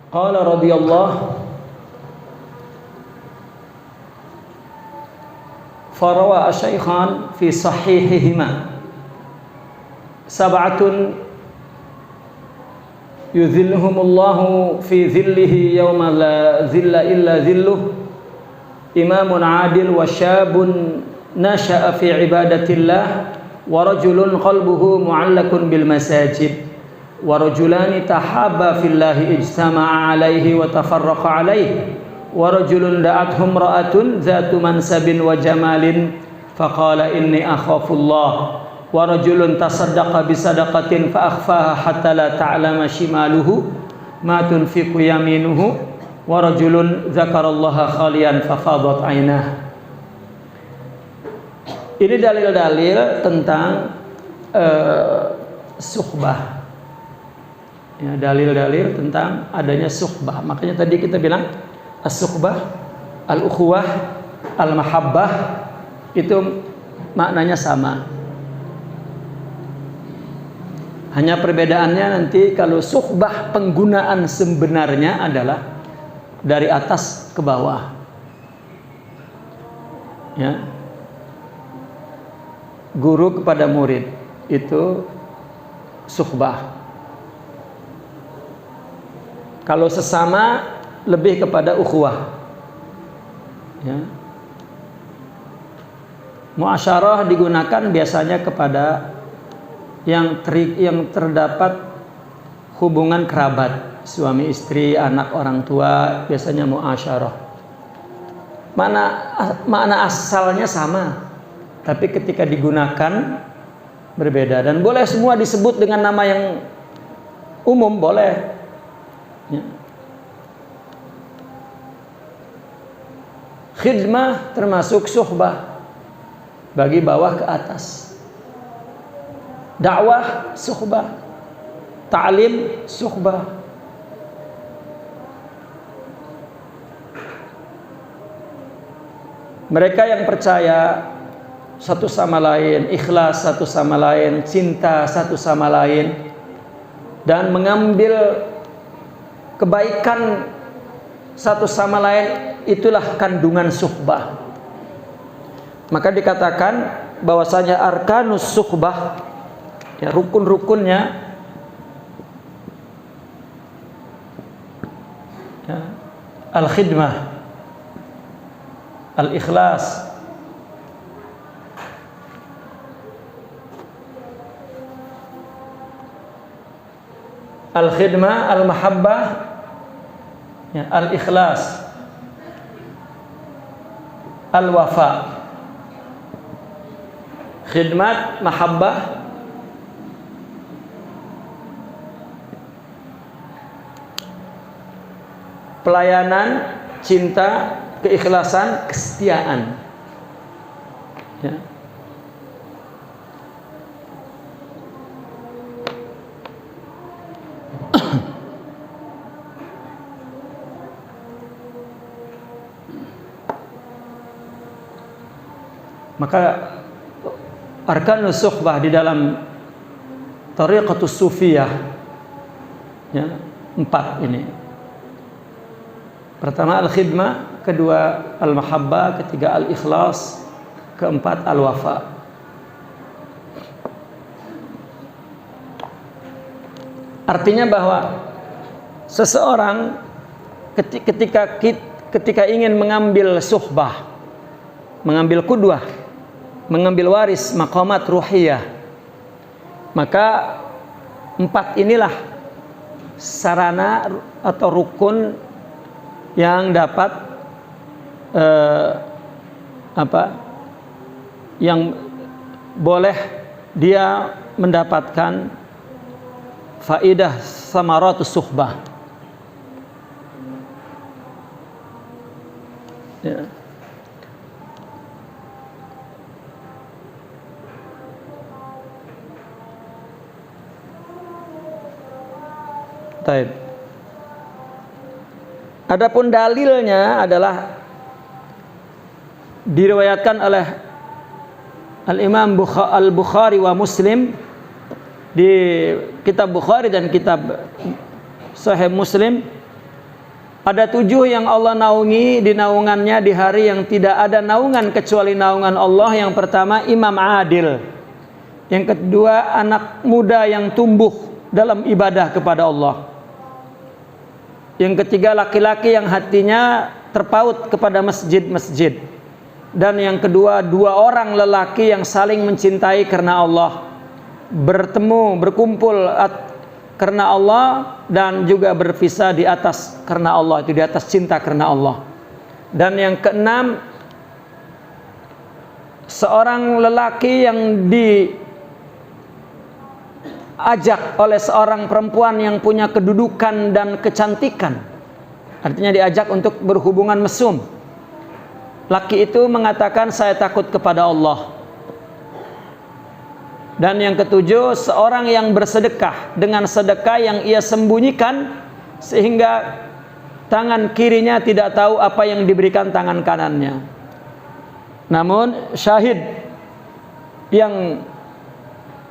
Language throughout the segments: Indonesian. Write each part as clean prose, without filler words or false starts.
Qala radhiyallahu farawa asy-syaikhan fi sahihihima sab'atun yudhilluhumullahu fi dhillihi yawma la dhilla illa dhilluh imamun adil wa syabun nasha'a fi ibadatillah wa rajulun qalbuhu mu'allakun bil masajid wa rajulani tahabba fillahi ijtama'a alaihi wa tafarraqa alaihi wa rajulun da'athum ra'atun dhatu mansabin wa jamalin faqala inni akhafullah wa rajulun tasaddaqa bisadaqatin fa akhfaha hatta la ta'lama shimaluhu ma tunfiqu yaminuhu wa rajulun dzakarallaha khaliyan fa fadat 'ainah. Ini dalil-dalil tentang suhbah. Ya, dalil-dalil tentang adanya suhbah. Makanya tadi kita bilang as-suhbah, al-ukhuwah, al-mahabbah itu maknanya sama. Hanya perbedaannya nanti kalau suhbah penggunaan sebenarnya adalah dari atas ke bawah. Ya. Guru kepada murid itu suhbah. Kalau sesama lebih kepada ukhuwah. Ya. Muasyarah digunakan biasanya kepada yang terdapat hubungan kerabat, suami istri, anak orang tua, biasanya muasyarah. Makna asalnya sama, tapi ketika digunakan berbeda. Dan boleh semua disebut dengan nama yang umum, boleh. Ya. Khidmah termasuk suhbah, bagi bawah ke atas. Dakwah suhbah, ta'lim suhbah. Mereka yang percaya satu sama lain, ikhlas satu sama lain, cinta satu sama lain, dan mengambil kebaikan satu sama lain, itulah kandungan suhbah. Maka dikatakan bahwasanya arkanus suhbah, ya, rukun-rukunnya, ya, al-khidmah, al-ikhlas, al-khidmah, al-mahabbah, ya, al-ikhlas, al-wafa. Khidmat, mahabbah, pelayanan, cinta, keikhlasan, kesetiaan. Ya. Maka arkanus suhbah di dalam tariqatus sufiyah, ya, 4 ini. Pertama al-khidmah, kedua al-mahabbah, ketiga al-ikhlas, keempat al-wafa. Artinya bahwa seseorang ketika ingin mengambil suhbah, mengambil qudwah, mengambil waris maqamat ruhiyah, maka 4 inilah sarana atau rukun yang dapat yang boleh dia mendapatkan faidah samaratus suhbah. Ya. Taib. Adapun dalilnya adalah diriwayatkan oleh Al-Imam Al-Bukhari wa Muslim di kitab Bukhari dan kitab Sahih Muslim Ada 7 yang Allah naungi di naungannya di hari yang tidak ada naungan kecuali naungan Allah. Yang pertama, imam adil. Yang kedua, anak muda yang tumbuh dalam ibadah kepada Allah. Yang ketiga, laki-laki yang hatinya terpaut kepada masjid-masjid. Dan yang kedua, 2 orang lelaki yang saling mencintai karena Allah, bertemu, berkumpul karena Allah, dan juga berpisah di atas karena Allah, itu di atas cinta karena Allah. Dan yang keenam, seorang lelaki yang diajak oleh seorang perempuan yang punya kedudukan dan kecantikan, artinya diajak untuk berhubungan mesum. Laki itu mengatakan, saya takut kepada Allah. Dan yang ketujuh, seorang yang bersedekah dengan sedekah yang ia sembunyikan sehingga tangan kirinya tidak tahu apa yang diberikan tangan kanannya. Namun syahid yang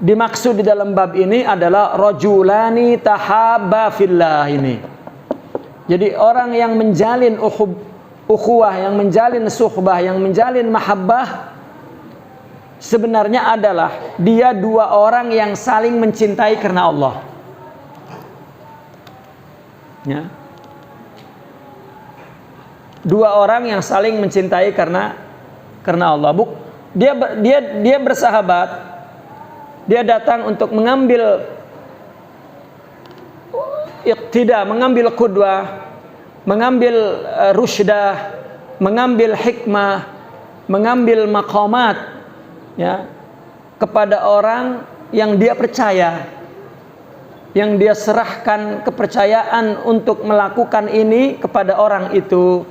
dimaksud di dalam bab ini adalah rajulani tahabba fillah ini. Jadi orang yang menjalin ukhuwah, yang menjalin suhbah, yang menjalin mahabbah, sebenarnya adalah dia 2 orang yang saling mencintai karena Allah. Ya. 2 orang yang saling mencintai karena Allah. Dia bersahabat. Dia datang untuk mengambil iqtida, mengambil qudwah, mengambil rusydah, mengambil hikmah, mengambil maqamat, ya, kepada orang yang dia percaya, yang dia serahkan kepercayaan untuk melakukan ini kepada orang itu.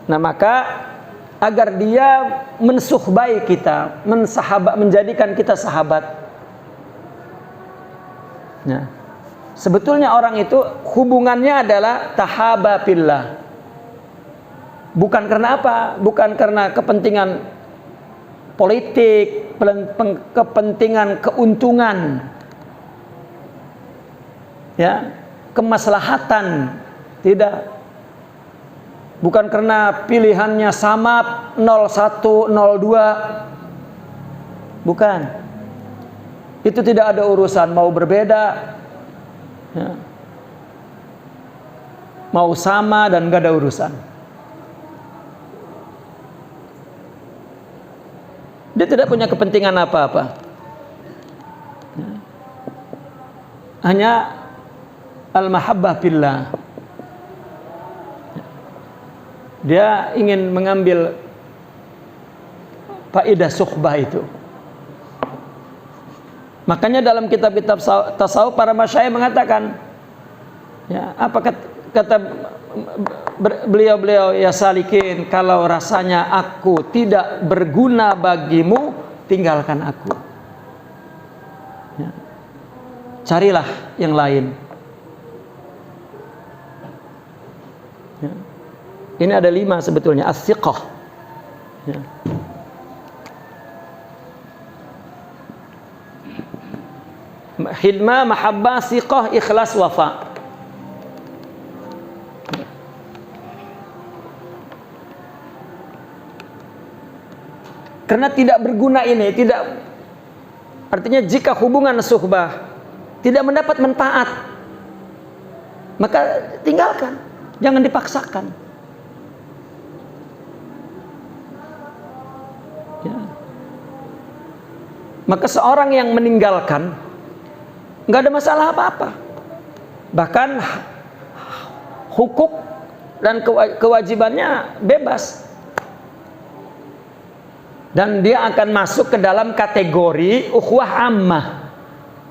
Nah, maka agar dia mensuhbai kita, menjadikan kita sahabat. Nah, sebetulnya orang itu hubungannya adalah tahaba fillah. Bukan karena apa? Bukan karena kepentingan politik, kepentingan keuntungan, ya, kemaslahatan, tidak. Bukan karena pilihannya sama 01, 02. Bukan. Itu tidak ada urusan mau berbeda, ya, mau sama, dan gak ada urusan. Dia tidak punya kepentingan apa-apa. Hanya al-mahabbah fillah. Dia ingin mengambil faedah suhbah itu. Makanya dalam kitab-kitab tasawuf para masyayikh mengatakan, ya, apa kata beliau-beliau, ya salikin, kalau rasanya aku tidak berguna bagimu, tinggalkan aku, ya, carilah yang lain, ya. Ini ada 5 sebetulnya, as-siqah, ya. Hidmah, mahabbah, siqah, ikhlas, wafa. Karena tidak berguna ini, tidak, artinya jika hubungan suhbah tidak mendapat manfaat, maka tinggalkan, jangan dipaksakan. Ya. Maka seorang yang meninggalkan nggak ada masalah apa-apa. Bahkan hukuk dan kewajibannya bebas. Dan dia akan masuk ke dalam kategori ukhuwah ammah,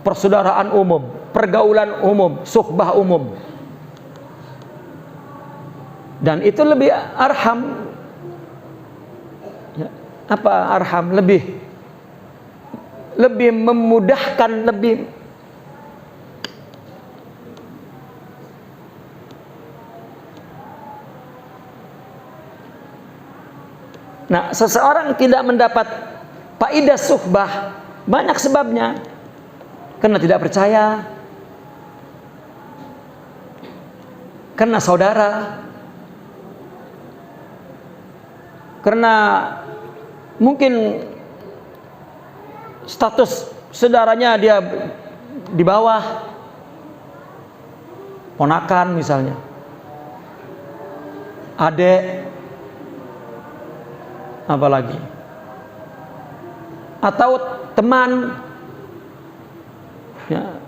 persaudaraan umum, pergaulan umum, suhbah umum. Dan itu lebih arham. Ya, apa arham? Lebih memudahkan, lebih. Nah, seseorang tidak mendapat faedah suhbah, banyak sebabnya. Karena tidak percaya, karena saudara, karena mungkin status saudaranya dia di bawah, ponakan misalnya, adek, apalagi, atau teman, ya.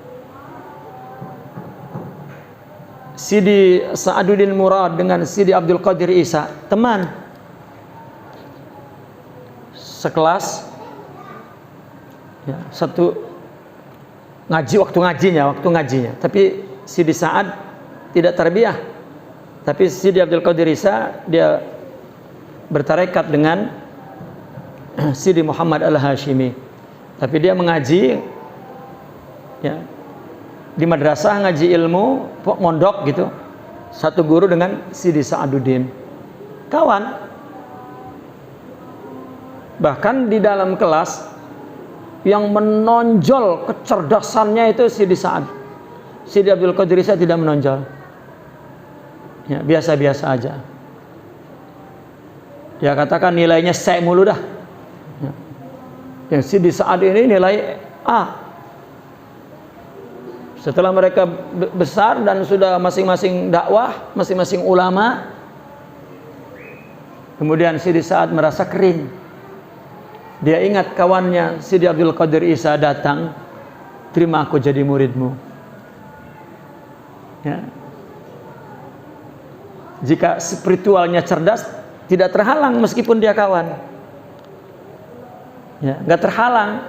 Sidi Sa'aduddin Murad dengan Sidi Abdul Qadir Isa, teman sekelas, ya, satu ngaji, waktu ngajinya. Tapi Sidi Sa'ad tidak tarbiyah, tapi Sidi Abdul Qadir Isa dia bertarekat dengan Sidi Muhammad Al-Hashimi. Tapi dia mengaji, ya, di madrasah ngaji ilmu, mondok gitu, satu guru dengan Sidi Sa'aduddin, kawan. Bahkan di dalam kelas yang menonjol kecerdasannya itu Sidi Sa'ad. Sidi Abdul Qadir Isa tidak menonjol, ya, biasa-biasa aja. Ya katakan nilainya C mulu dah, ya. Yang Sidi Sa'ad ini nilai A. Setelah mereka besar dan sudah masing-masing dakwah, masing-masing ulama, kemudian Sidi Sa'ad merasa kering. Dia ingat kawannya Sidi Abdul Qadir Isa datang, terima aku jadi muridmu, ya. Jika spiritualnya cerdas, tidak terhalang meskipun dia kawan, ya, nggak terhalang,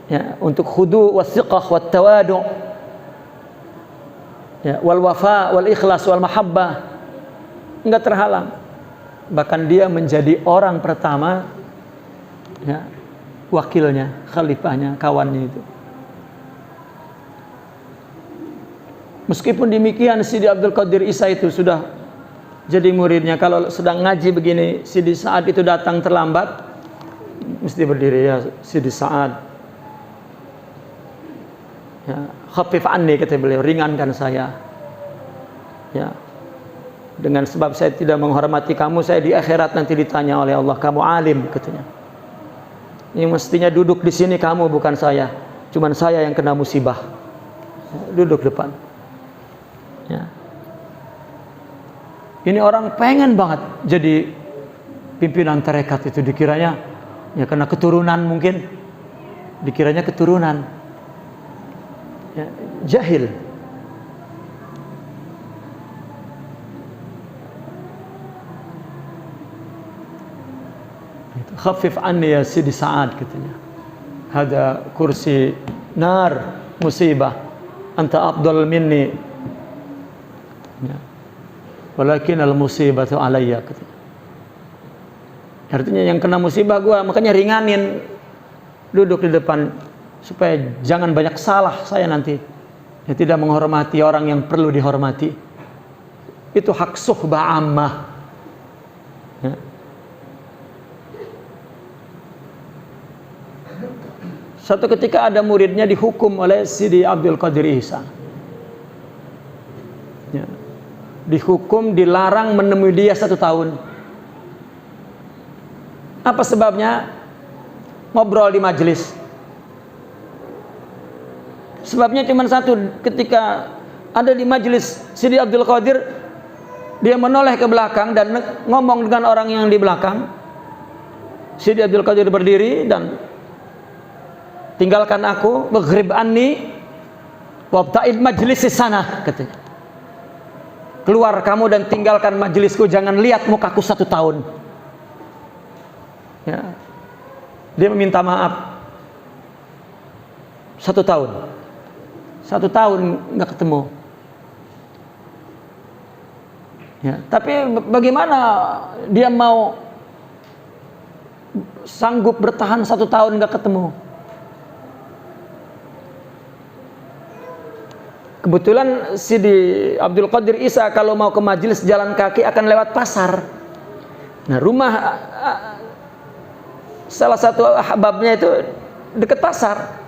ya, untuk khudu wasiqah wat tawadu, ya, wal wafa wal ikhlas wal mahabbah, enggak terhalang. Bahkan dia menjadi orang pertama, ya, wakilnya, khalifahnya, kawannya itu. Meskipun demikian Sidi Abdul Qadir Isa itu sudah jadi muridnya. Kalau sedang ngaji begini, Sidi Sa'ad itu datang terlambat, mesti berdiri, ya Sidi Sa'ad, ya, khafif anni, kata beliau, ringankan saya, ya, dengan sebab saya tidak menghormati kamu, saya di akhirat nanti ditanya oleh Allah, kamu alim, katanya. Ini mestinya duduk di sini kamu, bukan saya, cuman saya yang kena musibah, duduk depan, ya. Ini orang pengen banget jadi pimpinan tarekat itu, dikiranya, ya, karena keturunan, mungkin dikiranya keturunan, ya, jahil. Khafif anni ya Sidi Sa'ad, katanya. Hada kursi nar musibah, anta afdal minni, ya. Walakin al musibatu alayya, katanya. Artinya yang kena musibah gua, makanya ringanin, duduk di depan supaya jangan banyak salah saya nanti, ya, tidak menghormati orang yang perlu dihormati. Itu hak suhbah ammah, ya. Suatu ketika ada muridnya dihukum oleh Sidi Abdul Qadir Isa, ya, dihukum, dilarang menemui dia 1 tahun. Apa sebabnya? Ngobrol di majelis. Sebabnya cuma satu, ketika ada di majelis Sidi Abdul Qadir, dia menoleh ke belakang dan ngomong dengan orang yang di belakang. Sidi Abdul Qadir berdiri dan, tinggalkan aku, maghrib anni wabta'id majlis di sana, katanya. Keluar kamu dan tinggalkan majelisku, jangan lihat mukaku 1 tahun. Ya. Dia meminta maaf 1 tahun. 1 tahun nggak ketemu. Ya, tapi bagaimana dia mau sanggup bertahan 1 tahun nggak ketemu? Kebetulan Sidi Abdul Qadir Isa kalau mau ke majelis jalan kaki akan lewat pasar. Nah, rumah salah satu ahbabnya itu dekat pasar.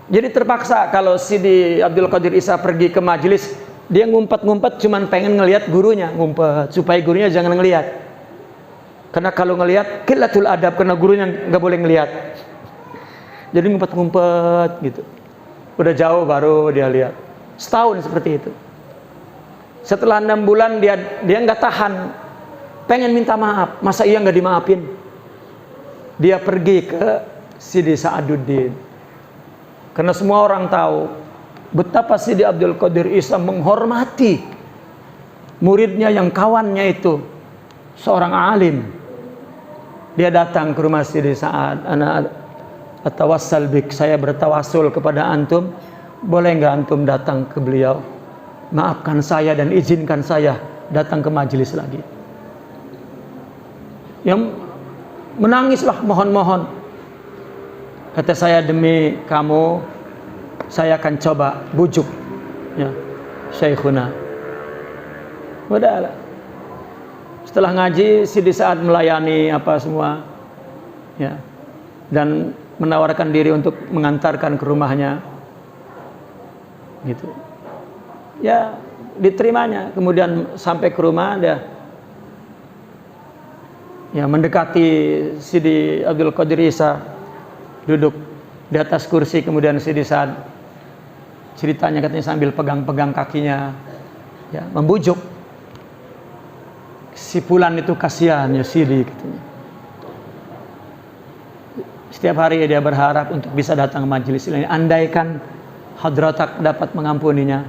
Jadi terpaksa kalau Sidi Abdul Qadir Isa pergi ke majelis, Dia ngumpet-ngumpet cuman pengen ngelihat gurunya, ngumpet supaya gurunya jangan ngelihat. Karena kalau ngelihat qillatul adab, karena gurunya nggak boleh ngelihat. Jadi ngumpet-ngumpet gitu. Udah jauh baru dia lihat. Setahun seperti itu. Setelah 6 bulan dia nggak tahan, pengen minta maaf. Masa iya nggak dimaafin? Dia pergi ke Sidi Sa'aduddin. Karena semua orang tahu betapa Sidi Abdul Qadir Isa menghormati muridnya yang kawannya itu, seorang alim. Dia datang ke rumah Sidi Sa'ad. Ana atawassal bik, saya bertawasul kepada antum, boleh nggak antum datang ke beliau, maafkan saya dan izinkan saya datang ke majelis lagi. Yang menangislah, mohon-mohon. Kata saya, demi kamu saya akan coba bujuk ya Syekhuna. Udahlah. Setelah ngaji, Sidi Sa'ad melayani apa semua ya, dan menawarkan diri untuk mengantarkan ke rumahnya gitu. Ya, diterimanya. Kemudian sampai ke rumah, dia ya mendekati Sidi Abdul Qadir Isa, duduk di atas kursi. Kemudian Sidi Sa'ad ceritanya katanya sambil pegang-pegang kakinya ya, membujuk. Si fulan itu kasihan ya Sidi katanya. Setiap hari dia berharap untuk bisa datang ke majelis ini, andaikan hadratak dapat mengampuninya.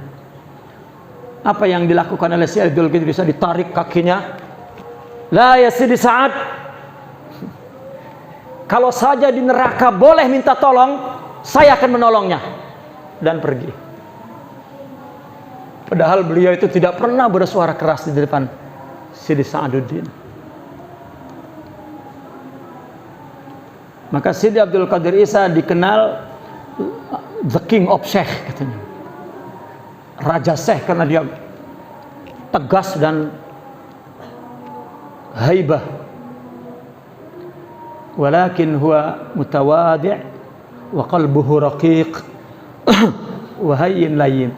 Apa yang dilakukan oleh Syekh Abdul Qadir bisa ditarik kakinya. La ya Sidi Sa'ad, kalau saja di neraka boleh minta tolong, saya akan menolongnya. Dan pergi. Padahal beliau itu tidak pernah bersuara keras di depan Sidi Sa'aduddin. Maka Sidi Abdul Qadir Isa dikenal the king of Syekh katanya. Raja Syekh karena dia tegas dan haibah. Walakin huwa mutawadi' wa qalbuhu raqiq wa hayyin layyin.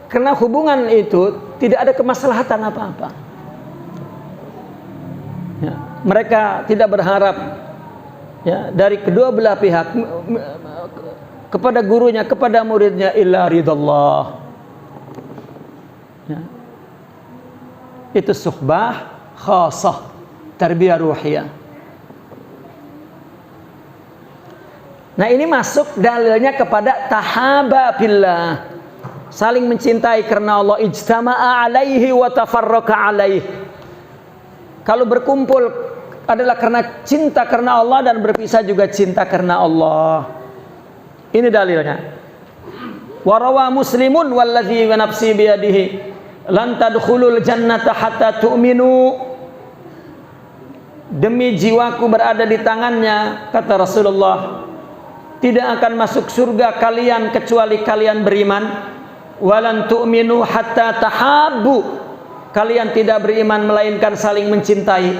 Karena hubungan itu tidak ada kemaslahatan apa-apa. Ya, mereka tidak berharap ya dari kedua belah pihak kepada gurunya, kepada muridnya, illa ridallah. Ya. Itu suhbah khasah, tarbiyah ruhiyah. Nah, ini masuk dalilnya kepada tahaba fillah, saling mencintai karena Allah. Ijtama'a alaihi wa tafarraqa alaihi. Kalau berkumpul adalah karena cinta karena Allah, dan berpisah juga cinta karena Allah. Ini dalilnya. Wa rawa Muslimun wallazi nafsi biyadihi lan tadkhulul jannata hatta tu'minu. Demi jiwaku berada di tangannya, kata Rasulullah, tidak akan masuk surga kalian kecuali kalian beriman. Walan tu'minu hatta tahabbu. Kalian tidak beriman melainkan saling mencintai.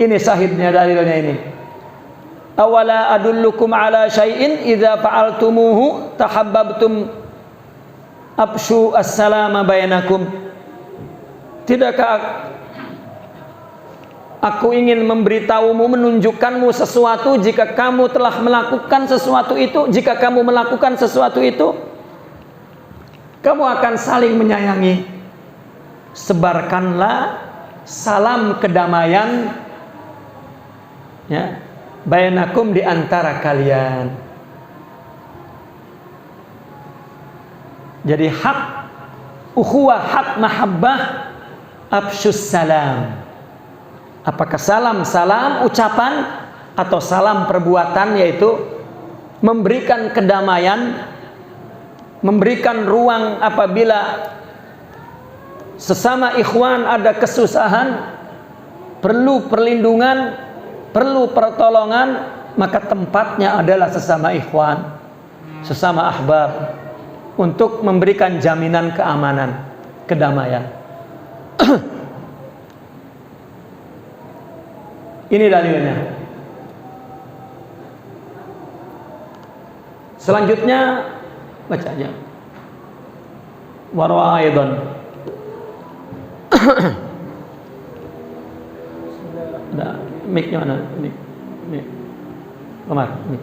Ini sahihnya dalilnya ini. Awala adullukum ala syai'in idza fa'altumuhu tahabbabtum abshu as-salama bainakum. Tidakkah aku ingin memberitahumu, menunjukkanmu sesuatu, jika kamu telah melakukan sesuatu itu, jika kamu melakukan sesuatu itu, kamu akan saling menyayangi. Sebarkanlah salam kedamaian ya, bainakum, di antara kalian. Jadi hak ukhuwah, hak mahabbah, afsyus salam. Apakah salam ucapan atau salam perbuatan, yaitu memberikan kedamaian, memberikan ruang apabila sesama ikhwan ada kesusahan, perlu perlindungan, perlu pertolongan, maka tempatnya adalah sesama ikhwan, sesama ahbab, untuk memberikan jaminan keamanan, kedamaian. Ini dalilnya. Selanjutnya baca aja. Warwa aidan. Ada mic-nya mana? Ini. Kamar. Ini.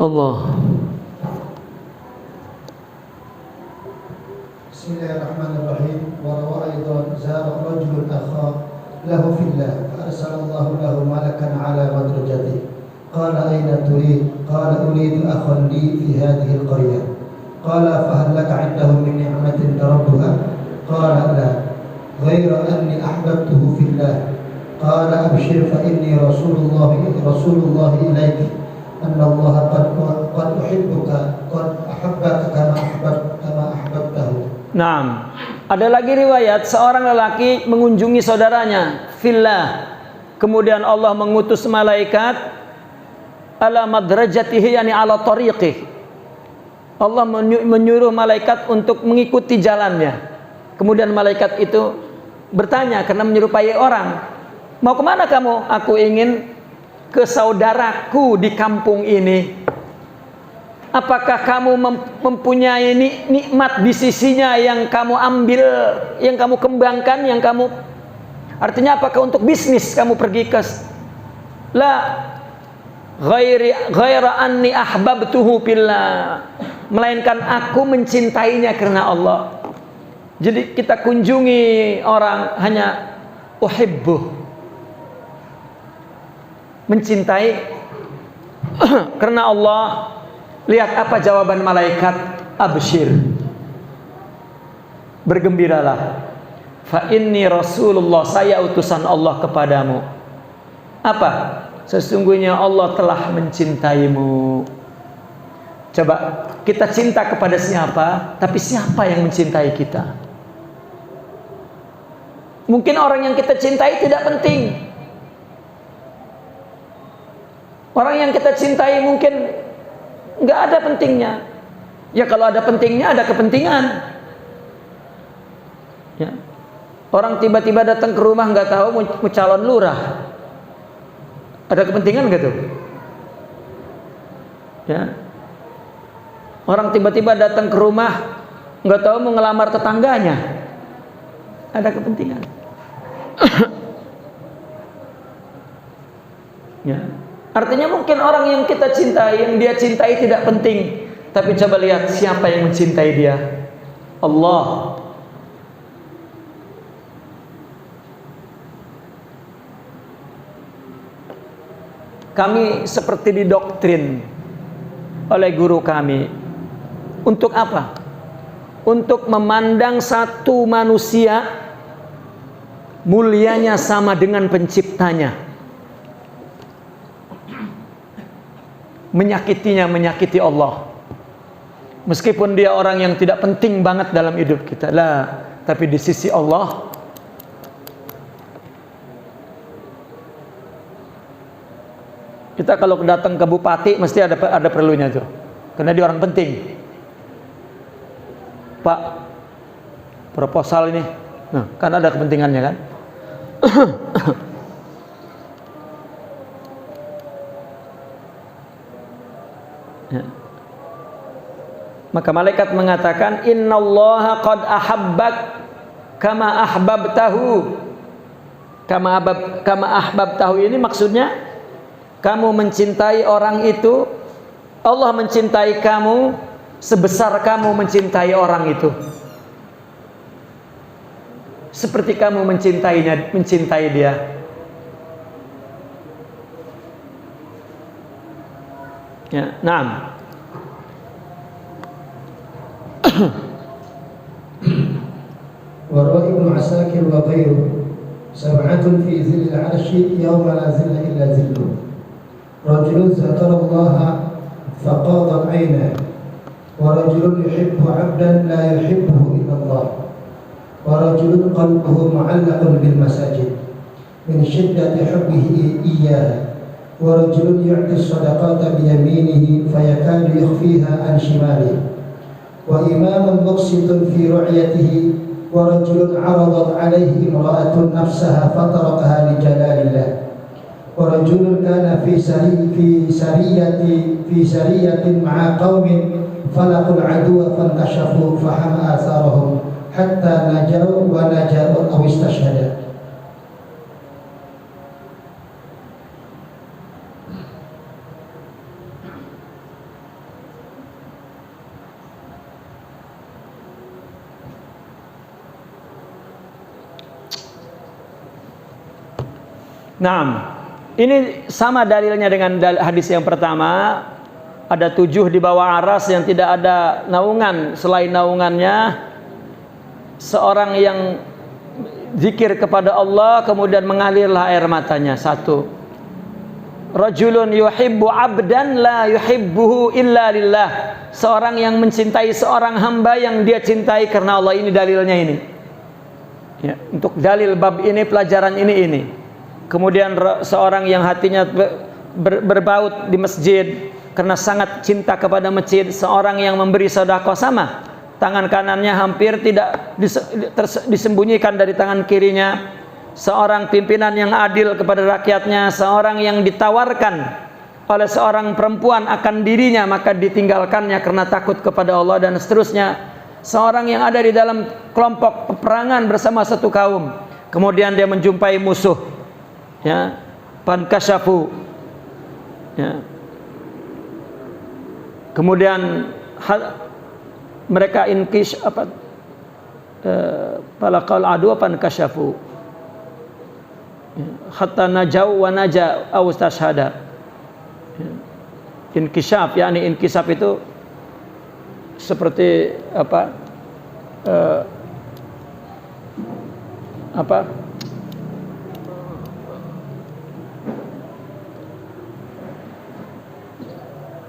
Allah. Bismillahirrahmanirrahim. Wa aidan zara rajulun akha lahu fillah fa arsalallahu lahu malakan ala madrajatihi qala ayna turid qala uridu akhan li fi hadhihi al-qaryah qala fa hal laka 'indahu min ni'matin taradduha qala la ghayra anni ahbabtuhu fillah qala abshir fa inni rasulullah ilayk anna Allah qad uhibbuka qad ahabbaka kama ahbabtahu. Naam. Ada lagi riwayat seorang lelaki mengunjungi saudaranya fillah. Kemudian Allah mengutus malaikat ala madrajatihi, yani ala tariqih. Allah menyuruh malaikat untuk mengikuti jalannya. Kemudian malaikat itu bertanya karena menyerupai orang, "Mau kemana kamu?" "Aku ingin ke saudaraku di kampung ini." "Apakah kamu mempunyai nikmat di sisinya yang kamu ambil, yang kamu kembangkan, yang kamu..." Artinya apakah untuk bisnis kamu pergi ke... "La ghaira anni ahbabtuhu fillah." Melainkan aku mencintainya karena Allah. Jadi kita kunjungi orang hanya uhibbuh, mencintai karena Allah. Lihat apa jawaban malaikat, abshir, bergembiralah, fa inni rasulullah, saya utusan Allah kepadamu. Apa? Sesungguhnya Allah telah mencintaimu. Coba kita cinta kepada siapa, tapi siapa yang mencintai kita? Mungkin orang yang kita cintai tidak penting. Orang yang kita cintai mungkin nggak ada pentingnya. Ya kalau ada pentingnya, ada kepentingan. Ya. Orang tiba-tiba datang ke rumah nggak tahu mau calon lurah, ada kepentingan nggak tuh? Ya. Orang tiba-tiba datang ke rumah nggak tahu mau ngelamar tetangganya, ada kepentingan. Ya. Artinya mungkin orang yang kita cintai, yang dia cintai tidak penting, tapi coba lihat siapa yang mencintai dia. Allah. Kami seperti didoktrin oleh guru kami. Untuk apa? Untuk memandang satu manusia mulianya sama dengan penciptanya. Menyakitinya menyakiti Allah. Meskipun dia orang yang tidak penting banget dalam hidup kita lah, tapi di sisi Allah kita kalau datang ke bupati mesti ada perlunya tuh, karena dia orang penting. Pak, proposal ini, nah, kan ada kepentingannya kan. Ya. Maka malaikat mengatakan, innallaha qad ahabbak kama ahbabtahu. Kama ahbabtahu ini maksudnya kamu mencintai orang itu, Allah mencintai kamu sebesar kamu mencintai orang itu. Seperti kamu mencintainya, mencintai dia. Ya, naam. Warawa Ibnu Asakir wa ghairuhu sab'atun fi zillil 'arsy yawma la zilla illa zilluh. Rajulun zakara Allah faqada 'aynahu wa rajulun yuhibbu 'abdan la yuhibbuhu illa Allah wa rajulun qalbuhu mu'allaqun bil masajid min shiddati hubbihi iyyaha wa rajulun yu'ti as-sadaqata bi yaminihi fayakadu yakhfiha an shimalihi wa imamun muqsitun fi ru'yatihi ورجل عرضت عليه امرأة نفسها فطرقها لجلال الله ورجل كان في سرية مع قوم فلقوا العدو فانكشفوا فحمى آثارهم حتى نجوا أو استشهدا. Nah, ini sama dalilnya dengan hadis yang pertama. Ada 7 di bawah aras yang tidak ada naungan selain naungannya. Seorang yang zikir kepada Allah kemudian mengalirlah air matanya. 1. Rajulun yuhibbu abdan la yuhibbuhu illa lillah. Seorang yang mencintai seorang hamba yang dia cintai karena Allah. Ini dalilnya ini. Ya, untuk dalil bab ini, pelajaran ini. Kemudian seorang yang hatinya berbaut di masjid karena sangat cinta kepada masjid. Seorang yang memberi sedekah sama, tangan kanannya hampir tidak disembunyikan dari tangan kirinya. Seorang pimpinan yang adil kepada rakyatnya. Seorang yang ditawarkan oleh seorang perempuan akan dirinya maka ditinggalkannya karena takut kepada Allah, dan seterusnya. Seorang yang ada di dalam kelompok peperangan bersama satu kaum, kemudian dia menjumpai musuh, ya, fankashafu, ya, kemudian mereka falaqal adu fankashafu, ya, hatta najau wa naja aw istashhada. Inkishaf, yakni inkisaf itu seperti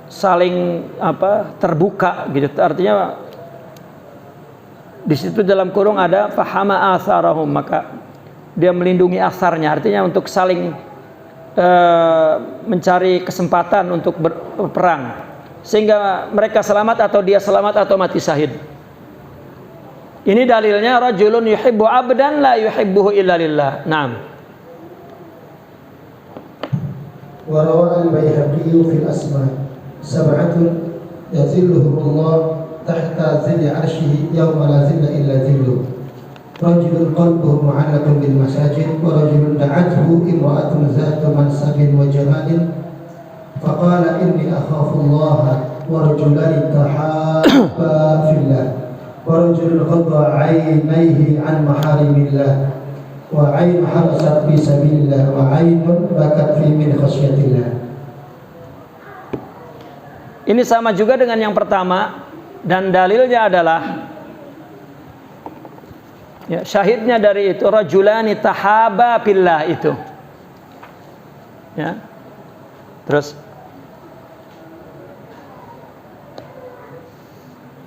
saling terbuka gitu. Artinya di situ dalam kurung ada fahama atharahum, maka dia melindungi asarnya. Artinya untuk saling mencari kesempatan untuk berperang sehingga mereka selamat atau dia selamat atau mati syahid. Ini dalilnya rajulun yuhibbu abdan la yuhibbuhu illa lillah. Naam. Wa rawa al-Baihaqi fil asma' sab'atun yazilluhumullah tahta zilli 'arsyihi yawma la zilla illa zilluh. Rajulun qalbuhu mu'allaqun bil masajid wa rajulun da'athu imra'atun zatu mansabin wa jamalin faqala inni akhafu Allah wa rajulani tahabba fillah wa rajulun qadda 'ainayhi 'an maharimillah wa 'ainun harasat fi sabilillah wa 'ainun bakat fi min khasyatillah. Ini sama juga dengan yang pertama, dan dalilnya adalah ya, syahidnya dari itu rajulani tahaba fillah itu. Ya. Terus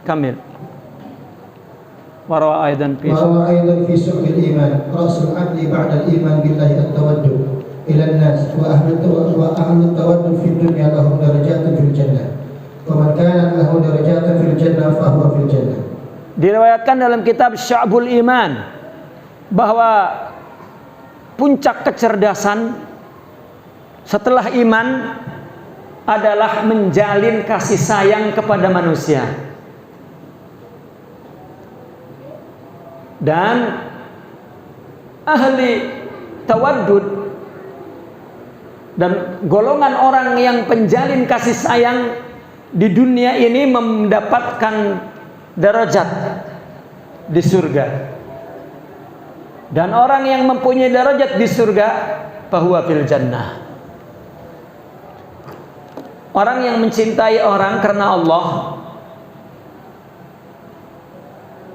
kamil. Warawa aidan fi su'il iman rasul abdi ba'da al-iman billahi at-tawaddud ila an-nas wa ahlu tawaddud fi dunya lahum darajatun fil jannah wa man kana lahu darajatun fil jannah fa huwa fil jannah. Diriwayatkan dalam kitab Sya'bul Iman bahwa puncak kecerdasan setelah iman adalah menjalin kasih sayang kepada manusia. Dan ahli tawaddud dan golongan orang yang penjalin kasih sayang di dunia ini mendapatkan derajat di surga. Dan orang yang mempunyai derajat di surga fahuwa fil jannah. Orang yang mencintai orang karena Allah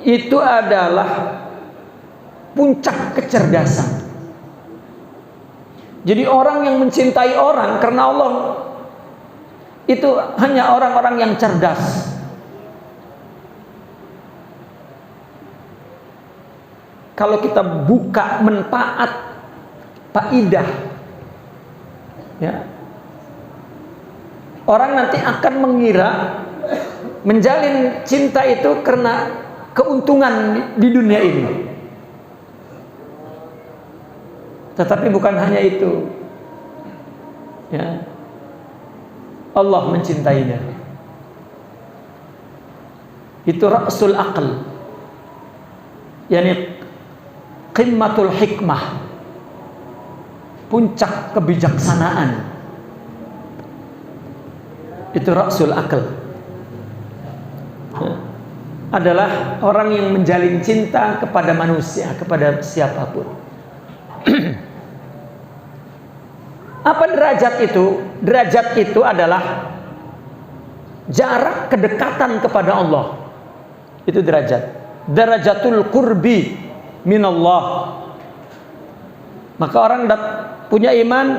itu adalah puncak kecerdasan. Jadi orang yang mencintai orang karena Allah itu hanya orang-orang yang cerdas. Kalau kita buka manfaat faidah, ya, orang nanti akan mengira menjalin cinta itu karena keuntungan di dunia ini. Tetapi bukan hanya itu, ya, Allah mencintainya. Itu ra'sul aql, yakni qimmatul hikmah, puncak kebijaksanaan. Itu ra'sul aql, adalah orang yang menjalin cinta kepada manusia, kepada siapapun. Apa derajat itu? Derajat itu adalah jarak kedekatan kepada Allah. Itu derajat. Darajatul qurbi minallah. Maka orang punya iman,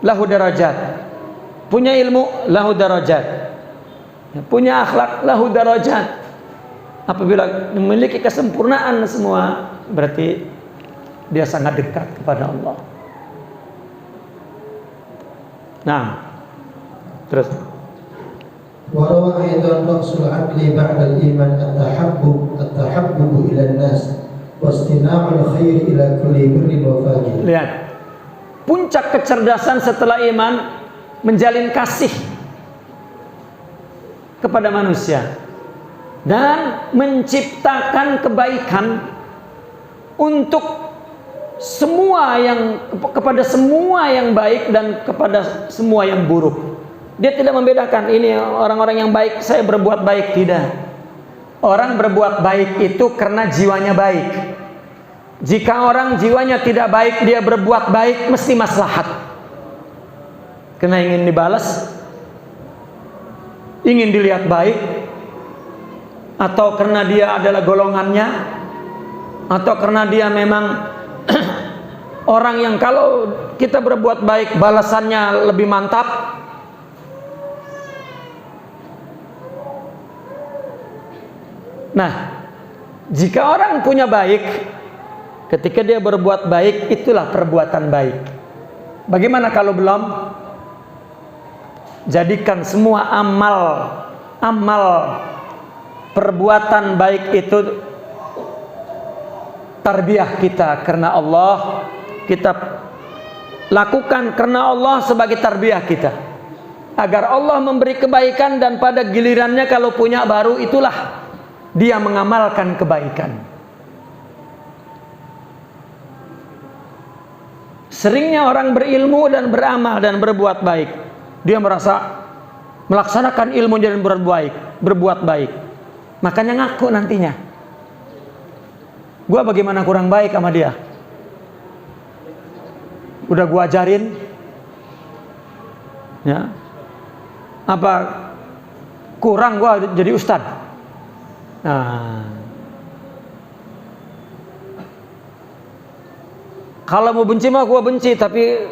lahu darajat. Punya ilmu, lahu darajat. Punya akhlak, lahu darajat. Apabila memiliki kesempurnaan semua, berarti dia sangat dekat kepada Allah. Nah, terus. وروى أيضا رأس العقل بعد الإيمان التحبب إلى الناس واستماع الخير إلى كل بر وفاجر. Lihat, puncak kecerdasan setelah iman menjalin kasih kepada manusia dan menciptakan kebaikan untuk semua kepada semua yang baik dan kepada semua yang buruk. Dia tidak membedakan ini orang-orang yang baik, saya berbuat baik, tidak. Orang berbuat baik itu karena jiwanya baik. Jika orang jiwanya tidak baik, dia berbuat baik mesti maslahat. Karena ingin dibalas, ingin dilihat baik, atau karena dia adalah golongannya, atau karena dia memang orang yang kalau kita berbuat baik balasannya lebih mantap. Nah, jika orang punya baik, ketika dia berbuat baik, itulah perbuatan baik. Bagaimana kalau belum? Jadikan semua amal perbuatan baik itu tarbiyah kita karena Allah. Kita lakukan karena Allah sebagai tarbiyah kita, agar Allah memberi kebaikan, dan pada gilirannya kalau punya baru, itulah dia mengamalkan kebaikan. Seringnya orang berilmu dan beramal dan berbuat baik, dia merasa melaksanakan ilmu dan berbuat baik, makanya ngaku nantinya, gua bagaimana kurang baik sama dia, udah gua ajarin, ya, apa kurang gua jadi ustadz. Nah, kalau mau benci mah gua benci, tapi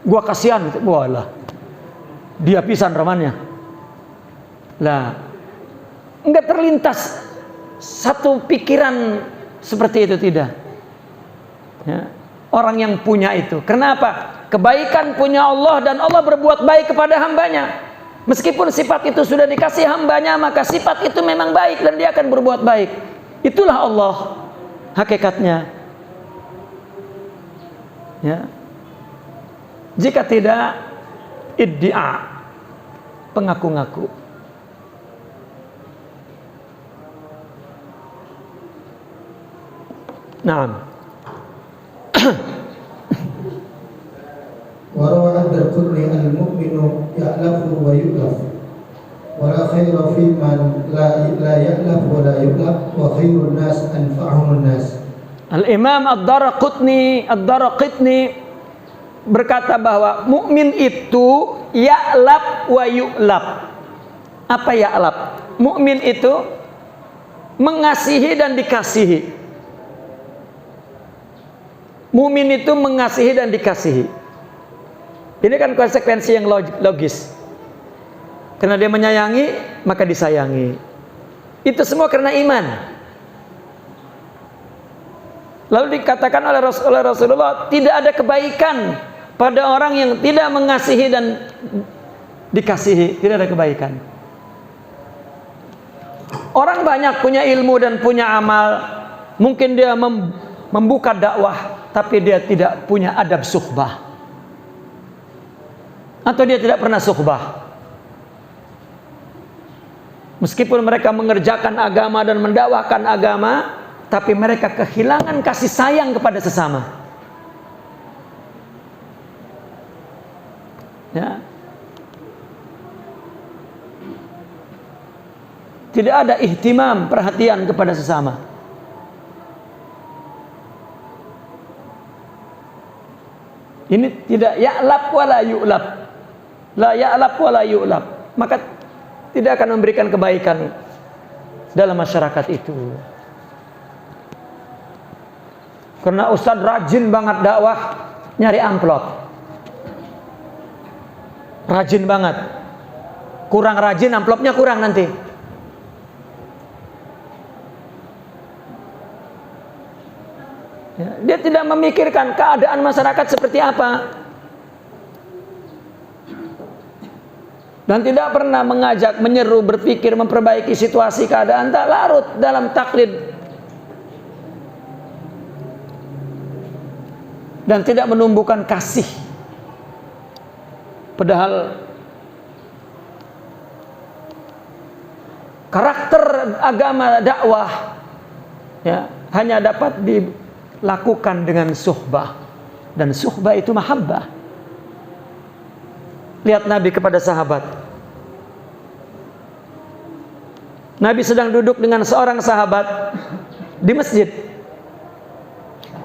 gua kasihan. Walah, dia pisan romannya. Lah, enggak terlintas satu pikiran seperti itu, tidak. Ya, orang yang punya itu. Kenapa? Kebaikan punya Allah, dan Allah berbuat baik kepada hambanya. Meskipun sifat itu sudah dikasih hambanya, maka sifat itu memang baik dan dia akan berbuat baik. Itulah Allah hakikatnya. Ya. Jika tidak, iddia, pengaku-ngaku. Naam. وروى الدرقطني المؤمن يألف ويؤلف ولا خير في من لا يألف ولا يؤلف وخير الناس أنفعهم الناس. Al-Imam Ad-Daraqutni berkata bahwa mukmin itu ya'laf wa yu'laf. Apa ya'laf? Mukmin itu mengasihi dan dikasihi. Mukmin itu mengasihi dan dikasihi. Ini kan konsekuensi yang logis. Karena dia menyayangi, maka disayangi. Itu semua karena iman. Lalu dikatakan oleh Rasulullah, tidak ada kebaikan pada orang yang tidak mengasihi dan dikasihi. Tidak ada kebaikan. Orang banyak punya ilmu dan punya amal, mungkin dia membuka dakwah, tapi dia tidak punya adab suhbah, atau dia tidak pernah suhbah. Meskipun mereka mengerjakan agama dan mendakwahkan agama, tapi mereka kehilangan kasih sayang kepada sesama. Ya. Tidak ada ihtimam, perhatian kepada sesama. Ini tidak ya'lab wala yu'lab. La ya'lab wala yu'lab. Maka tidak akan memberikan kebaikan dalam masyarakat itu. Karena ustaz rajin banget dakwah, nyari amplop. Rajin banget. Kurang rajin, amplopnya kurang nanti. Ya, dia tidak memikirkan keadaan masyarakat seperti apa. Dan tidak pernah mengajak, menyeru, berpikir, memperbaiki situasi keadaan. Tak larut dalam taklid. Dan tidak menumbuhkan kasih. Padahal karakter agama dakwah ya, hanya dapat dilakukan dengan suhbah, dan suhbah itu mahabbah. Lihat Nabi kepada sahabat. Nabi sedang duduk dengan seorang sahabat di masjid.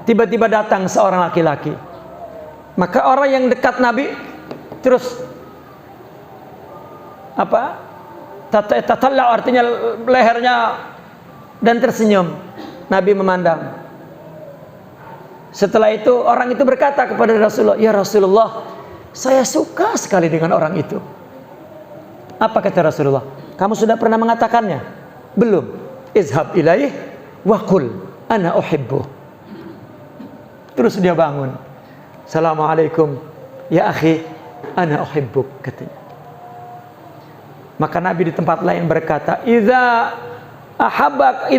Tiba-tiba datang seorang laki-laki. Maka orang yang dekat Nabi terus apa? Tatalla, artinya lehernya, dan tersenyum. Nabi memandang. Setelah itu orang itu berkata kepada Rasulullah, "Ya Rasulullah, saya suka sekali dengan orang itu." Apa kata Rasulullah? "Kamu sudah pernah mengatakannya?" "Belum." "Izhab ilaih wa qul ana uhibbu." Terus dia bangun. "Assalamualaikum ya akhi, ana uhibbuk," katanya. Maka Nabi di tempat lain berkata, idza ahabba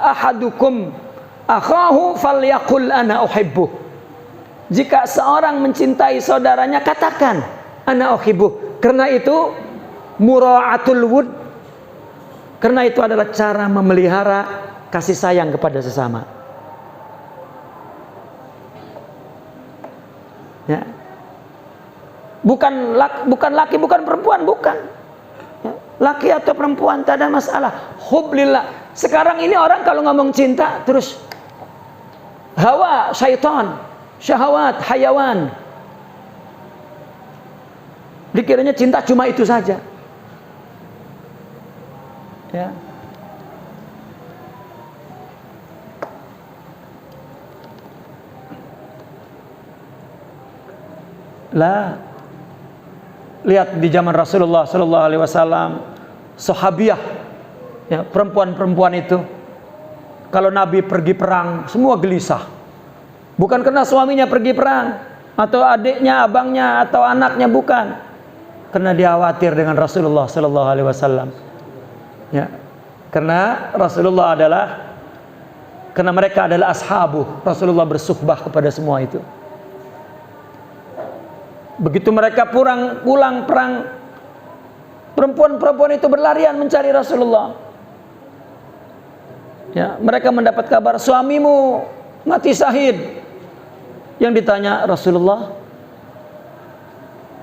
ahadukum akhahu falyaqul ana uhibbu." Jika seorang mencintai saudaranya, katakan ana uhibbu. Karena itu mura'atul wud. Karena itu adalah cara memelihara kasih sayang kepada sesama. Ya. Bukan laki, bukan perempuan, bukan. Ya. Laki atau perempuan tak ada masalah. Hublillah. Sekarang ini orang kalau ngomong cinta terus hawa, syaitan, syahwat, hayawan. Dikiranya cinta cuma itu saja. Ya. Lah, lihat di zaman Rasulullah Sallallahu Alaihi Wasallam, sahabiyah, ya, perempuan-perempuan itu, kalau Nabi pergi perang, semua gelisah. Bukan karena suaminya pergi perang, atau adiknya, abangnya, atau anaknya, bukan. Karena dia khawatir dengan Rasulullah Sallallahu Alaihi Wasallam. Ya, karena Rasulullah karena mereka adalah ashabu. Rasulullah bersuhbah kepada semua itu. Begitu mereka pulang perang, perempuan-perempuan itu berlarian mencari Rasulullah. Ya, mereka mendapat kabar suamimu mati syahid. Yang ditanya Rasulullah,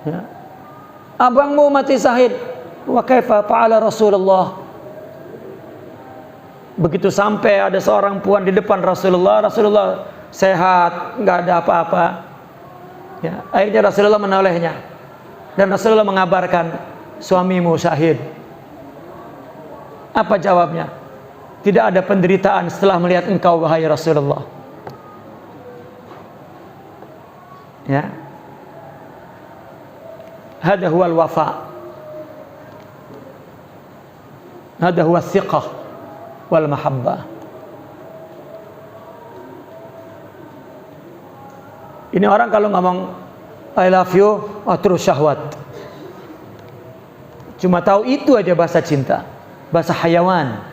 ya, abangmu mati syahid. Wa kaifa fa'ala Rasulullah? Begitu sampai ada seorang puan di depan Rasulullah, Rasulullah sehat, nggak ada apa-apa. Ya, akhirnya Rasulullah menolehnya dan Rasulullah mengabarkan suamimu syahid. Apa jawabnya? Tidak ada penderitaan setelah melihat engkau wahai Rasulullah. Ya, hada huwal wafa, hada huwa thiqah wal mahabbah. Ini orang kalau ngomong I love you, terus syahwat. Cuma tahu itu aja bahasa cinta. bahasa hayawan.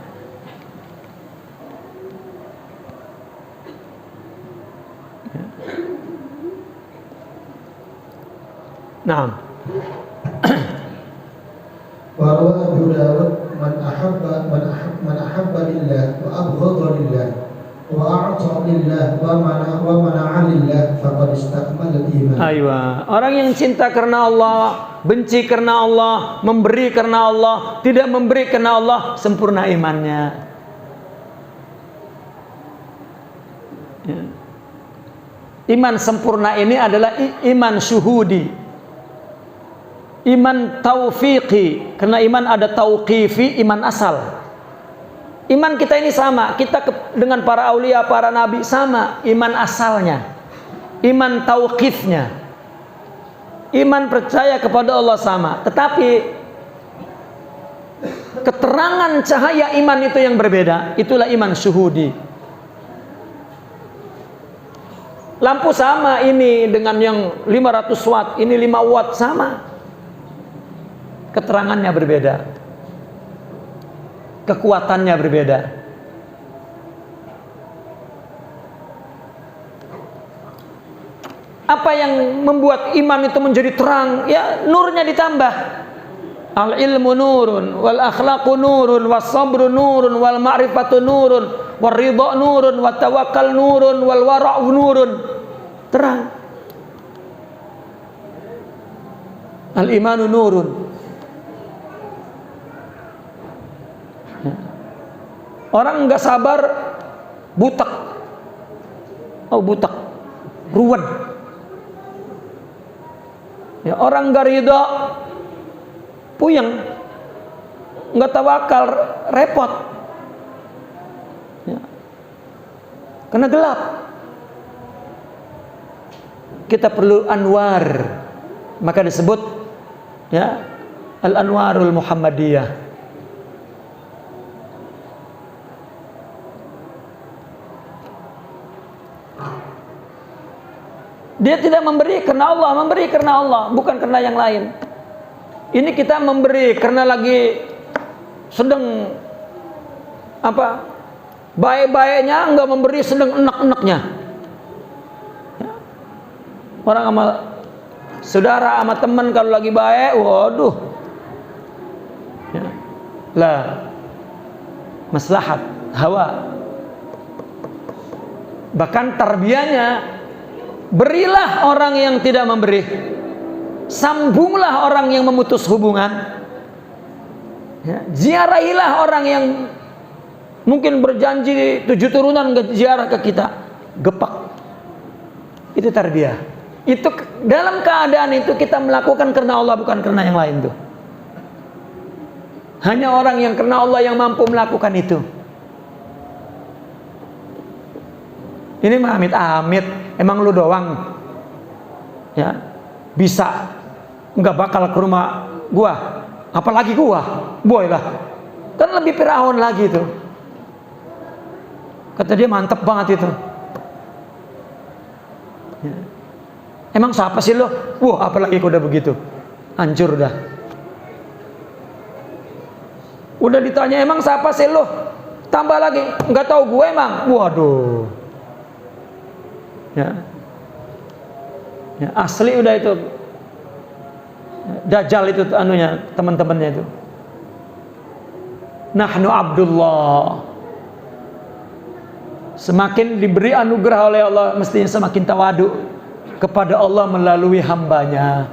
Naam. Wa Abu Dawud man ahabba lillah wa abghadha lillah wa a'ta lillah wa mana'a lillah faqad istakmala al-iman. Aywa, orang yang cinta karena Allah, benci karena Allah, memberi karena Allah, tidak memberi karena Allah, sempurna imannya. Ya. Iman sempurna ini adalah iman syuhudi, iman taufiqi, karena iman ada tauqifi, iman asal. Iman kita ini sama, kita dengan para aulia, para nabi sama, iman asalnya, iman tauqifnya, iman percaya kepada Allah sama. Tetapi keterangan cahaya iman itu yang berbeda, itulah iman syuhudi. Lampu sama ini dengan yang 500 watt, ini 5 watt sama, keterangannya berbeda, kekuatannya berbeda. Apa yang membuat iman itu menjadi terang? Ya, nurnya ditambah. Al ilmu nurun, wal akhlaqu nurun, was sabru nurun, wal ma'rifatu nurun, war ridha nurun, wat tawakkal nurun, wal wara'u nurun. Terang. Al imanu nurun. Orang nggak sabar, butak, butak, ruwet. Ya, orang nggak ridha, puyeng, nggak tawakal, repot. Ya. Karena gelap. Kita perlu anwar, maka disebut ya al-anwarul Muhammadiyah. Dia tidak memberi karena Allah, memberi karena Allah, bukan karena yang lain. Ini kita memberi karena lagi sedang apa? Baik-baiknya, enggak memberi sedang enak-enaknya. Ya. Orang sama saudara, sama teman kalau lagi baik, waduh. Ya. Lah, maslahat, hawa. Bahkan tarbiyahnya, berilah orang yang tidak memberi, sambunglah orang yang memutus hubungan, ya, ziarahilah orang yang mungkin berjanji 7 turunan nggak ziarah ke kita, gepak. Itu tarbiyah. Itu dalam keadaan itu kita melakukan karena Allah, bukan karena yang lain tuh. Hanya orang yang karena Allah yang mampu melakukan itu. Ini mah amit-amit, emang lu doang ya bisa, nggak bakal ke rumah gua, apalagi gua, boy lah, kan lebih pirahon lagi tuh. Kata dia mantep banget itu. Ya. Emang siapa sih lo? Wah, apalagi udah begitu, hancur dah. Udah ditanya emang siapa sih lo? Tambah lagi, nggak tahu gue emang. Waduh. Ya. Ya, asli udah itu. Dajjal itu anunya, teman-temannya itu. Nahnu Abdullah. Semakin diberi anugerah oleh Allah, mestinya semakin tawadu kepada Allah melalui hambanya.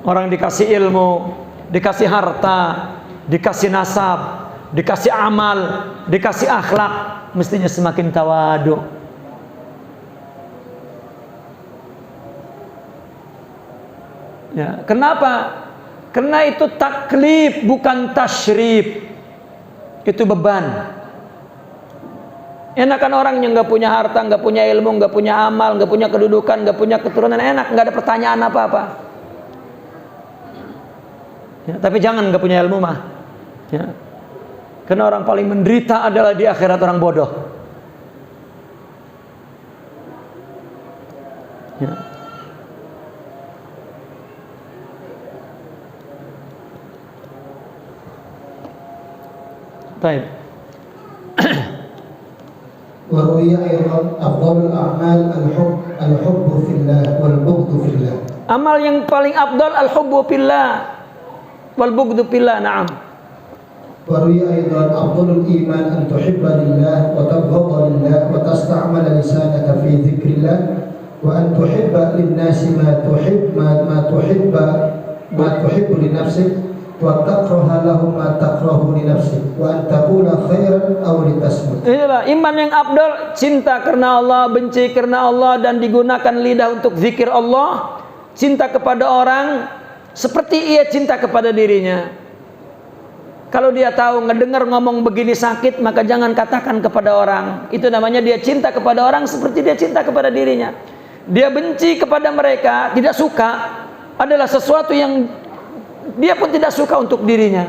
Orang dikasih ilmu, dikasih harta, dikasih nasab, dikasih amal, dikasih akhlak, mestinya semakin tawadu. Ya, kenapa? Karena itu taklif, bukan tasyrif. Itu beban. Enakan orang yang nggak punya harta, nggak punya ilmu, nggak punya amal, nggak punya kedudukan, nggak punya keturunan, enak, nggak ada pertanyaan apa-apa. Ya, tapi jangan nggak punya ilmu mah. Ya. Karena orang paling menderita adalah di akhirat orang bodoh. Ya. Baik. وروي أيضا أفضل الأعمال الحب في الله والبغض في الله. Amal yang paling afdal al-hubbu fillah wal bughdu fillah. Na'am. وروي أيضا أفضل الإيمان أن تحب لله وتبغض لله وتستعمل لسانك في ذكر الله وأن تحب للناس ما تحب لنفسك وتكره لهم ما تكره لنفسك وأن تقول خيرا أو لتصمت. Inilah iman yang afdal, cinta karena Allah, benci karena Allah, dan digunakan lidah untuk zikir Allah, cinta kepada orang seperti ia cinta kepada dirinya. Kalau dia tahu ngedengar ngomong begini sakit, maka jangan katakan kepada orang. Itu namanya dia cinta kepada orang seperti dia cinta kepada dirinya. Dia benci kepada mereka, tidak suka, adalah sesuatu yang dia pun tidak suka untuk dirinya.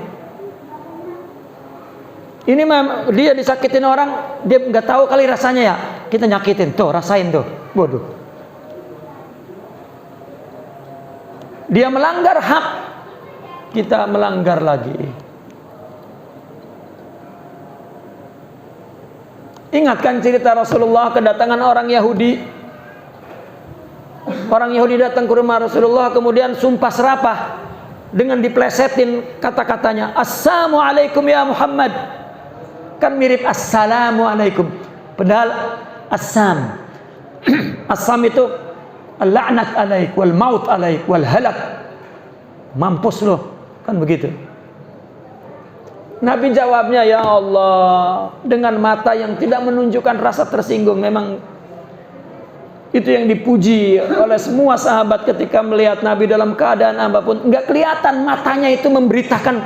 Ini dia disakitin orang, dia nggak tahu kali rasanya ya. Kita nyakitin, tuh rasain tuh, bodoh. Dia melanggar hak, kita melanggar lagi. Ingatkan cerita Rasulullah kedatangan orang Yahudi. Orang Yahudi datang ke rumah Rasulullah, kemudian sumpah serapah dengan diplesetin kata-katanya, Assalamualaikum ya Muhammad. Kan mirip Assalamualaikum, padahal Assam. Assam itu al-la'nat alaik wal maut alaik wal halak, mampus loh, kan begitu. Nabi jawabnya, ya Allah, dengan mata yang tidak menunjukkan rasa tersinggung. Memang itu yang dipuji oleh semua sahabat ketika melihat Nabi dalam keadaan apapun. Enggak kelihatan matanya itu memberitakan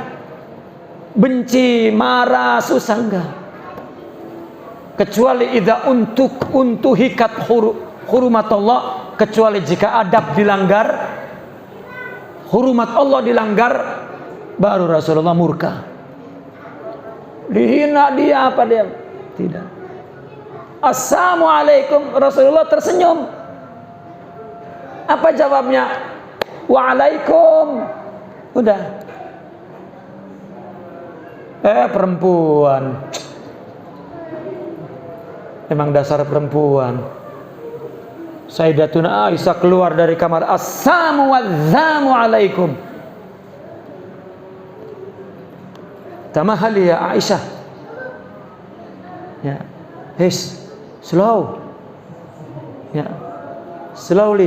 benci, marah, susah, enggak. Kecuali idza untuhikat hurumatullah, kecuali jika adab dilanggar, hurumat Allah dilanggar, baru Rasulullah murka. Dihina dia, apa dia? Tidak. Assalamualaikum, Rasulullah tersenyum. Apa jawabnya? Waalaikum. Udah. Perempuan. Emang dasar perempuan. Sayyidatuna Aisyah keluar dari kamar, Assalamualaikum. Tamahali ya Aisyah. Ya. Slow. Ya. Slowly.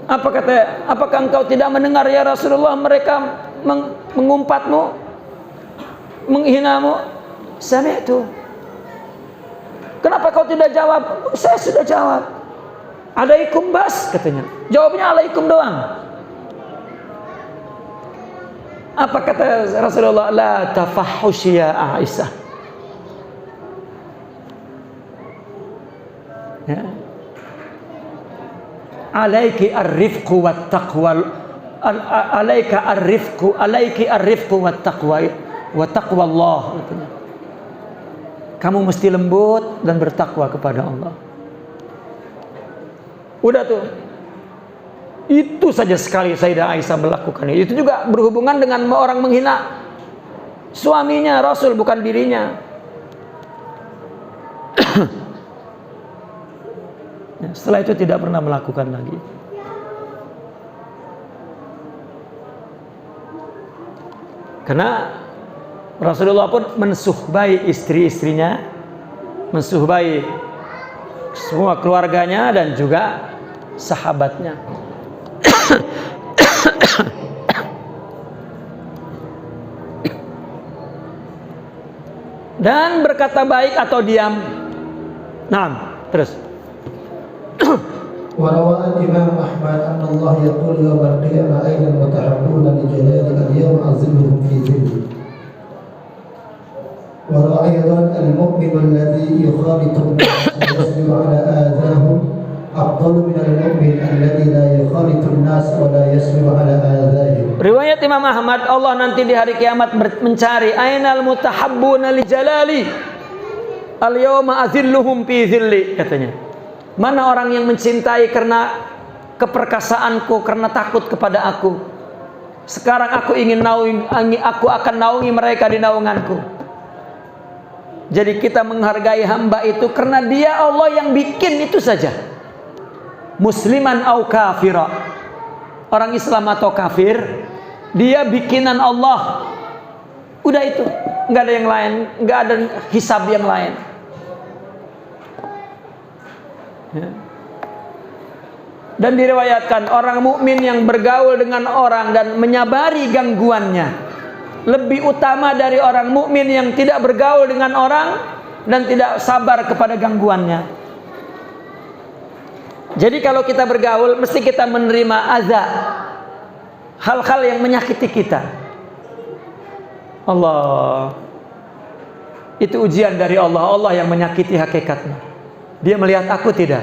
Apakah engkau tidak mendengar ya Rasulullah, mereka mengumpatmu, menghinamu? Sami'tu. Kenapa kau tidak jawab? Saya sudah jawab. Alaikum bas, katanya. Jawabnya alaikum doang. Apa kata Rasulullah? La tafahush ya Aisyah. Ya. Alaiki ar-rifqu wat taqwa. Alaika ar-rifqu, alaiki ar-rifqu wat taqwa wa taqwallah. Kamu mesti lembut dan bertakwa kepada Allah. Udah tuh. Itu saja sekali Sayyidah Aisyah melakukan itu juga berhubungan dengan orang menghina suaminya Rasul, bukan dirinya. Setelah itu tidak pernah melakukan lagi. Karena Rasulullah pun mensuhbai istri-istrinya, mensuhbai semua keluarganya dan juga sahabatnya. Dan berkata baik atau diam. Nah, terus. وروى الإمام أحمد أن الله يقول يوم القيامة أين المتحبون لجلالك اليوم أظلهم في ظلي. وروى أيضا المؤمن الذي يخالط الناس ويصبر على آذاهم أفضل من المؤمن الذي لا يخالط الناس ولا يصبر على آذاهم. Riwayat Imam Ahmad, Allah nanti di hari kiamat mencari ainal mutahabbuna li jalali al yawma azilluhum fi zilli, katanya. Mana orang yang mencintai karena keperkasaanku, karena takut kepada aku. Sekarang aku aku akan naungi mereka di naunganku. Jadi kita menghargai hamba itu karena dia Allah yang bikin, itu saja. Musliman au kafira, orang Islam atau kafir, dia bikinan Allah. Udah itu, nggak ada yang lain, nggak ada hisab yang lain. Ya. Dan diriwayatkan orang mukmin yang bergaul dengan orang dan menyabari gangguannya lebih utama dari orang mukmin yang tidak bergaul dengan orang dan tidak sabar kepada gangguannya. Jadi kalau kita bergaul mesti kita menerima azab, hal-hal yang menyakiti kita. Allah, itu ujian dari Allah. Allah yang menyakiti hakikatnya. Dia melihat aku tidak,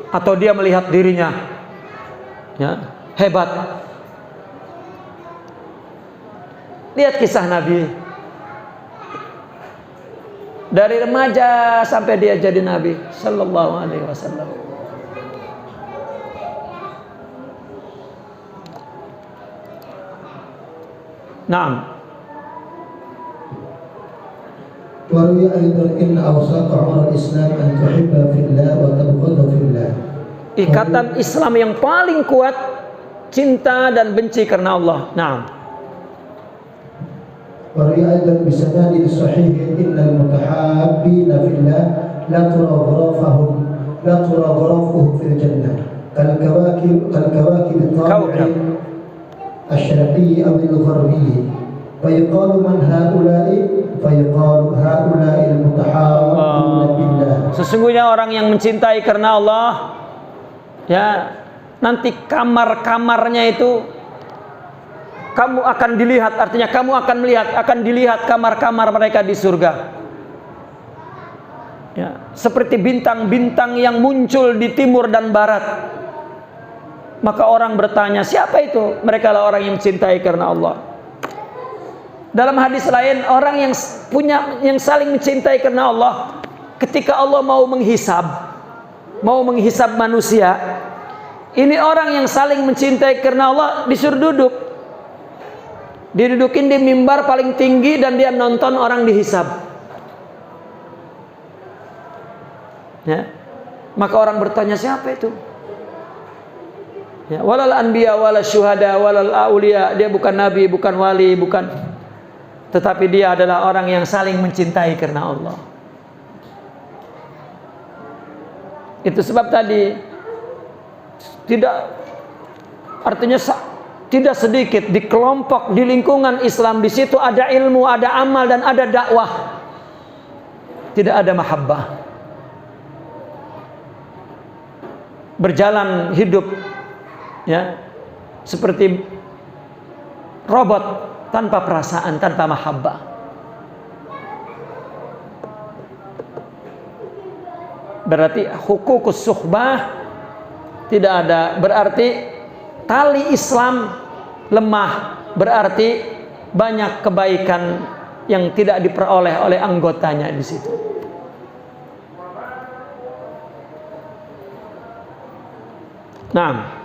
atau dia melihat dirinya ya, hebat. Lihat kisah Nabi, dari remaja sampai dia jadi Nabi Sallallahu Alaihi Wasallam. Naam. وروي أيضا إن أوصاف عمر الإسلام أن تحب في الله وتبغض في الله. Ikatan Islam yang paling kuat cinta dan benci karena Allah. Naam. وروي أيضا بسند صحيح إن المتحابين في الله لا ترى غرافهم في الجنة كالكواكب الطالع الشرقي أو الغربي فيقال من هؤلاء فيقال هؤلاء المتحابون بالله. Sesungguhnya orang yang mencintai karena Allah, ya, nanti kamar-kamarnya itu kamu akan dilihat, artinya kamu akan dilihat kamar-kamar mereka di surga. Ya, seperti bintang-bintang yang muncul di timur dan barat. Maka orang bertanya, siapa itu? Mereka lah orang yang mencintai karena Allah. Dalam hadis lain, orang yang saling mencintai karena Allah, ketika Allah mau menghisab manusia, ini orang yang saling mencintai karena Allah disuruh duduk. Didudukin di mimbar paling tinggi dan dia nonton orang dihisab. Ya. Maka orang bertanya, siapa itu? Ya, walal anbiya walal syuhada walal aulia, dia bukan nabi, bukan wali, bukan, tetapi dia adalah orang yang saling mencintai karena Allah. Itu sebab tadi tidak sedikit di kelompok, di lingkungan Islam, di situ ada ilmu, ada amal dan ada dakwah. Tidak ada mahabbah. Berjalan hidup ya seperti robot, tanpa perasaan, tanpa mahabbah. Berarti hukukus suhbah tidak ada, berarti tali Islam lemah, berarti banyak kebaikan yang tidak diperoleh oleh anggotanya di situ. Naam.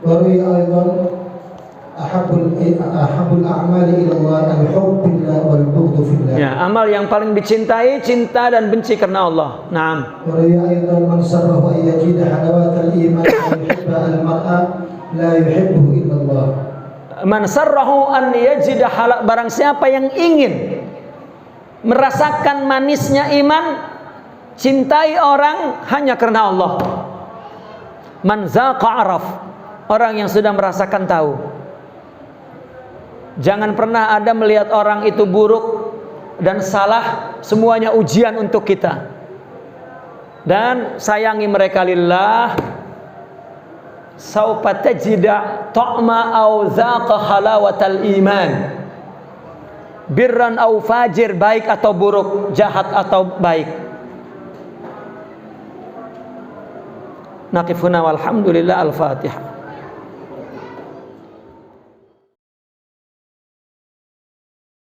وروي أيضا أحب الأعمال إلى الله الحب بالله والبغض في الله. Ya, amal yang paling dicintai, cinta dan benci karena Allah. Naam. وروي أيضا من سره أن يجد حلاوة الإيمان ويحب المرأة لا يحبه إلا الله. Man sarrahu an yajida halal, barang siapa yang ingin merasakan manisnya iman, cintai orang hanya karena Allah. Man zaqa araf, orang yang sudah merasakan tahu. Jangan pernah ada melihat orang itu buruk dan salah, semuanya ujian untuk kita. Dan sayangi mereka lillah. Saufa tajida ta'ma au zaqa halawatal iman. Birran au fajir, baik atau buruk, jahat atau baik. Naqifuna walhamdulillah, al-Fatihah.